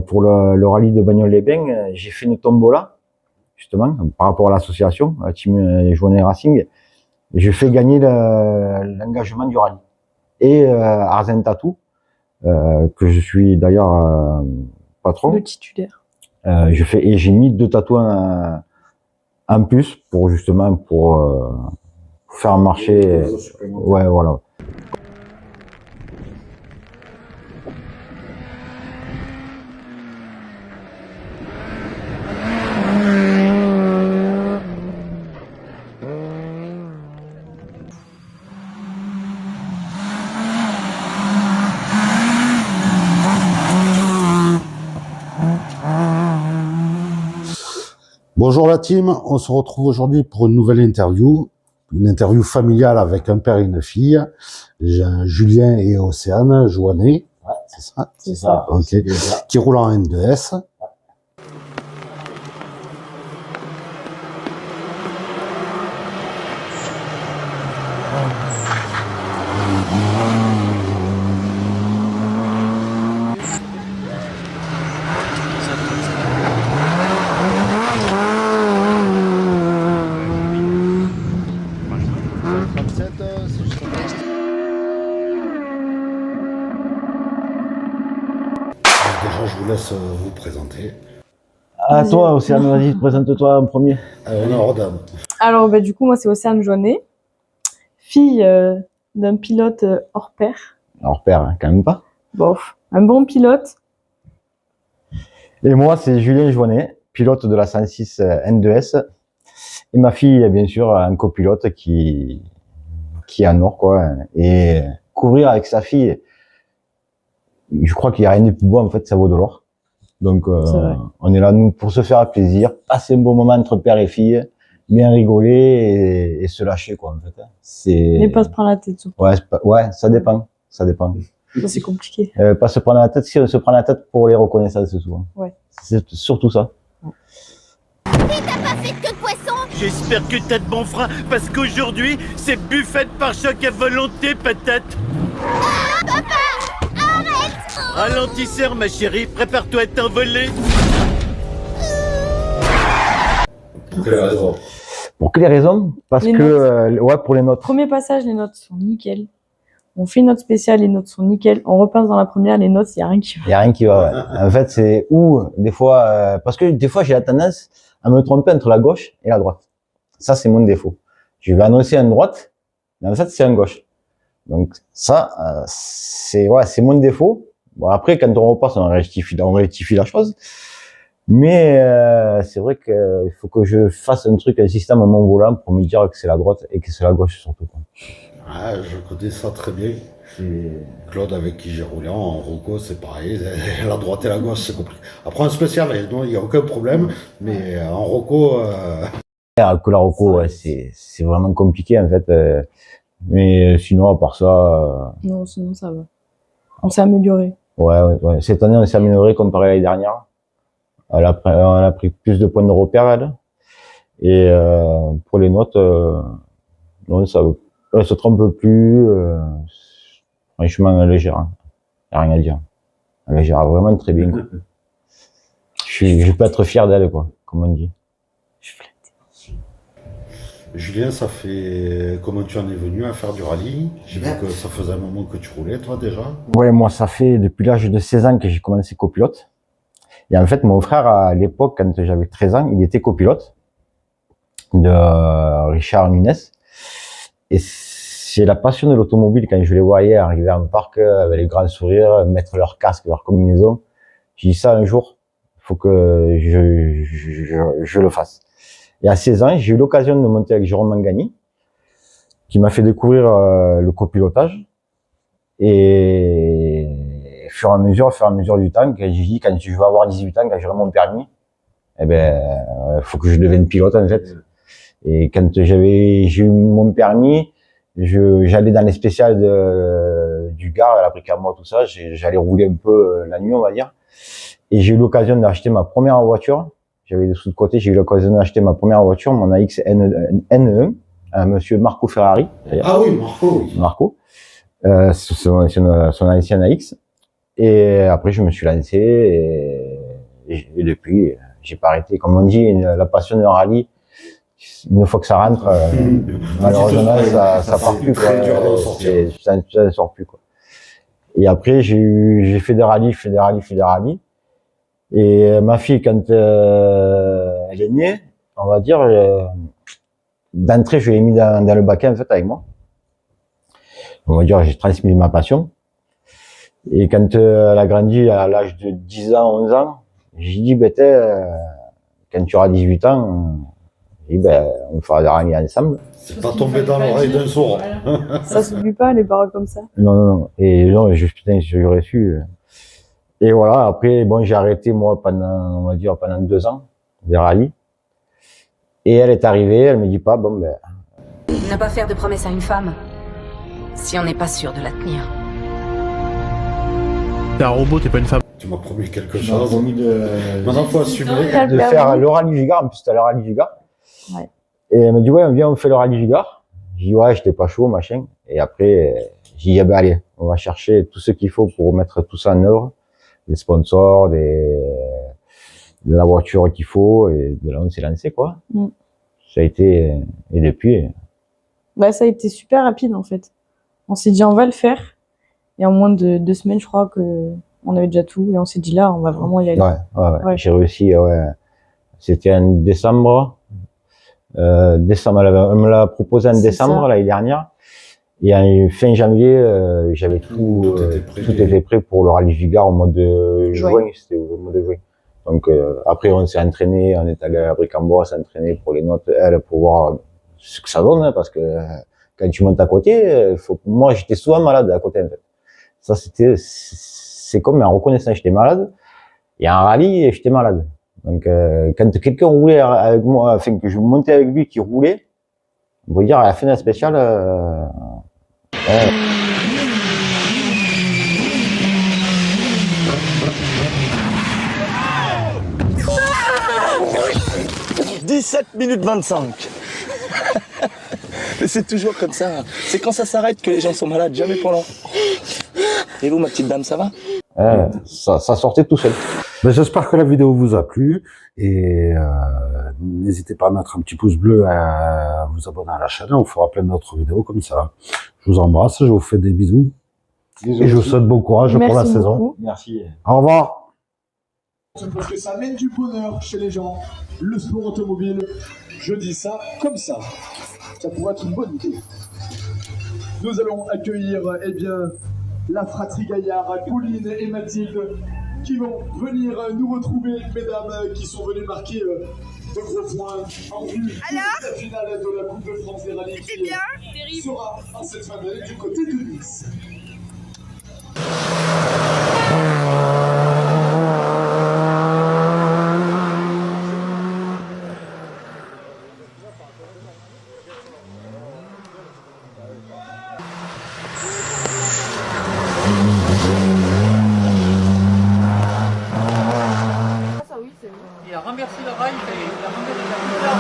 pour le rallye de Bagnoles-les-Bains, j'ai fait une tombola, justement, par rapport à l'association, Team Journée Racing. Et je fais gagner l'engagement du rallye. Et Arzen Tattoo, que je suis d'ailleurs patron. Le titulaire. J'ai mis 2 tatouages en plus pour justement faire marcher. Ouais, voilà. Bonjour la team, on se retrouve aujourd'hui pour une nouvelle interview, une interview familiale avec un père et une fille, Julien et Océane Joannet, ouais, c'est ça, c'est ça, ok, qui roulent en N2S. Déjà, je vous laisse vous présenter. À toi, Océane, vas-y, présente-toi en premier. Honneur aux dames. Alors, du coup, moi, c'est Océane Joannet, fille d'un pilote hors pair. Hors pair, hein, quand même pas. Bon, un bon pilote. Et moi, c'est Julien Joannet, pilote de la 106 N2S. Et ma fille, bien sûr, un copilote qui est en or, quoi. Et courir avec sa fille, je crois qu'il n'y a rien de plus beau, en fait, ça vaut de l'or. Donc, on est là, nous, pour se faire plaisir, passer un bon moment entre père et fille, bien rigoler et se lâcher, quoi, en fait. Mais pas se prendre la tête, surtout. Ouais, ça dépend. Ça dépend. Ça, c'est compliqué. Pas se prendre la tête, si on se prend la tête pour les reconnaissances, souvent. Ouais. C'est surtout ça. Et t'as pas fait que de poisson? J'espère que t'as de bons freins, parce qu'aujourd'hui, c'est buffet de pare-choc à volonté, patate. Ah, papa! Arrête! Ralentisseur, ma chérie, prépare-toi à t'envoler. Pour quelle raison? Pour quelles raisons? Parce Les que, ouais, pour les notes. Premier passage, les notes sont nickel. On fait une note spéciale, les notes sont nickel. On repasse dans la première, les notes, il n'y a rien qui va. Il n'y a rien qui va, ouais. En fait, c'est des fois, parce que des fois, j'ai la tendance à me tromper entre la gauche et la droite. Ça, c'est mon défaut. Je vais annoncer à une droite, mais en fait, c'est à une gauche. Donc, ça, c'est mon défaut. Bon, après, quand on repasse, on rectifie la chose. Mais, c'est vrai qu'il faut que je fasse un système à mon volant pour me dire que c'est la droite et que c'est la gauche surtout, quoi. Ah, je connais ça très bien. Claude, avec qui j'ai roulé en Rocco, c'est pareil. La droite et la gauche, c'est compliqué. Après, en spécial, il n'y a aucun problème. Mais en Rocco... Que la Rocco, ouais, c'est vraiment compliqué, en fait. Mais sinon, à part ça... Non, sinon, ça va. On s'est amélioré. Ouais. Cette année, on s'est amélioré comparé à l'année dernière. On a pris plus de points de repère, elle. Et pour les notes, non, elle se trompe plus. Franchement, elle gère. Y a rien à dire. Elle gère vraiment très bien, quoi. Je peux être fier d'elle, quoi, comme on dit. Je flatte. Julien, ça fait... Comment tu en es venu à faire du rallye? J'ai vu que ça faisait un moment que tu roulais, toi, déjà. Ouais, moi, ça fait depuis l'âge de 16 ans que j'ai commencé copilote. Et en fait, mon frère, à l'époque, quand j'avais 13 ans, il était copilote de Richard Nunes. Et c'est la passion de l'automobile, quand je les voyais arriver en parc avec les grands sourires, mettre leur casque, leur combinaison. J'ai dit ça un jour, il faut que je le fasse. Et à 16 ans, j'ai eu l'occasion de monter avec Jérôme Mangani, qui m'a fait découvrir le copilotage. Et au fur et à mesure du temps, j'ai dit, quand je vais avoir 18 ans, quand j'aurai mon permis, faut que je devienne pilote, en fait. Et quand j'ai eu mon permis, j'allais dans les spéciales du Gard, à la Bricamont, tout ça, j'allais rouler un peu la nuit, on va dire. Et j'ai eu l'occasion d'acheter ma première voiture. J'avais des sous de côté, j'ai eu l'occasion d'acheter ma première voiture, mon AX N1, à monsieur Marco Ferrari. Ah oui, Marco. Marco. Son ancien AX. Et après, je me suis lancé et depuis, j'ai pas arrêté. Comme on dit, la passion de rallye, une fois que ça rentre, malheureusement, ça part plus. Très dur d'en sortir. Ça ne sort plus, quoi. Et après, j'ai fait des rallyes, fait des rallyes. Et ma fille, quand elle est née, on va dire, d'entrée, je l'ai mis dans le baquet, en fait, avec moi. On va dire, j'ai transmis ma passion. Et quand elle a grandi à l'âge de 10 ans, 11 ans, j'ai dit, quand tu auras 18 ans, j'ai dit, on fera des rallyes ensemble. C'est pas tombé dans l'oreille d'un sourd. Voilà. Ça s'oublie pas, les paroles comme ça. Non. Et non, putain, j'aurais su. Et voilà, après, bon, j'ai arrêté, moi, pendant 2 ans, des rallyes. Et elle est arrivée, elle me dit pas, Ne pas faire de promesses à une femme si on n'est pas sûr de la tenir. T'es un robot, t'es pas une femme. Tu m'as promis quelque chose. Maintenant, faut assumer. de faire le rallye du Gard, en plus, c'était le rallye du Gard. Ouais. Et elle me dit, ouais, viens, on fait le rallye du Gard. J'ai dit, ouais, j'étais pas chaud, machin. Et après, j'ai dit, allez, on va chercher tout ce qu'il faut pour mettre tout ça en œuvre. Des sponsors, de la voiture qu'il faut, et de là, on s'est lancé, quoi. Ça a été, et depuis. Ça a été super rapide, en fait. On s'est dit, on va le faire. Et en moins de 2 semaines, je crois que on avait déjà tout. Et on s'est dit, là, on va vraiment y aller. Ouais. J'ai réussi, C'était en décembre. Elle me l'a proposé en décembre, l'année dernière. Et en fin janvier, j'avais tout était prêt pour le rallye du Gard au mois de juin. C'était au mois de juin. Donc, après, on s'est entraîné, on est allé à Bricambois s'entraîner pour les notes, pour voir ce que ça donne, hein, parce que quand tu montes à côté, moi, j'étais souvent malade à côté, en fait. Ça, c'est comme en reconnaissant, j'étais malade. Et en rallye, j'étais malade. Donc, quand quelqu'un roulait avec moi, enfin, que je montais avec lui, qui roulait, on va dire, à la fin de la spéciale, 17 minutes 25. Mais c'est toujours comme ça. C'est quand ça s'arrête que les gens sont malades, jamais pendant. Et vous, ma petite dame, ça va? ça sortait tout seul. J'espère que la vidéo vous a plu et n'hésitez pas à mettre un petit pouce bleu, à vous abonner à la chaîne. On fera plein d'autres vidéos comme ça. Je vous embrasse, je vous fais des bisous et je vous souhaite bon courage pour la saison. Merci. Au revoir. Parce que ça amène du bonheur chez les gens. Le sport automobile, je dis ça comme ça. Ça pourrait être une bonne idée. Nous allons accueillir, la fratrie Gaillard, Pauline et Mathilde, qui vont venir nous retrouver, mesdames, qui sont venues marquer de gros points en vue de la finale de la Coupe de France des rallyes qui sera en cette fin d'année du côté de Nice. Il a renversé le rail, il a renversé la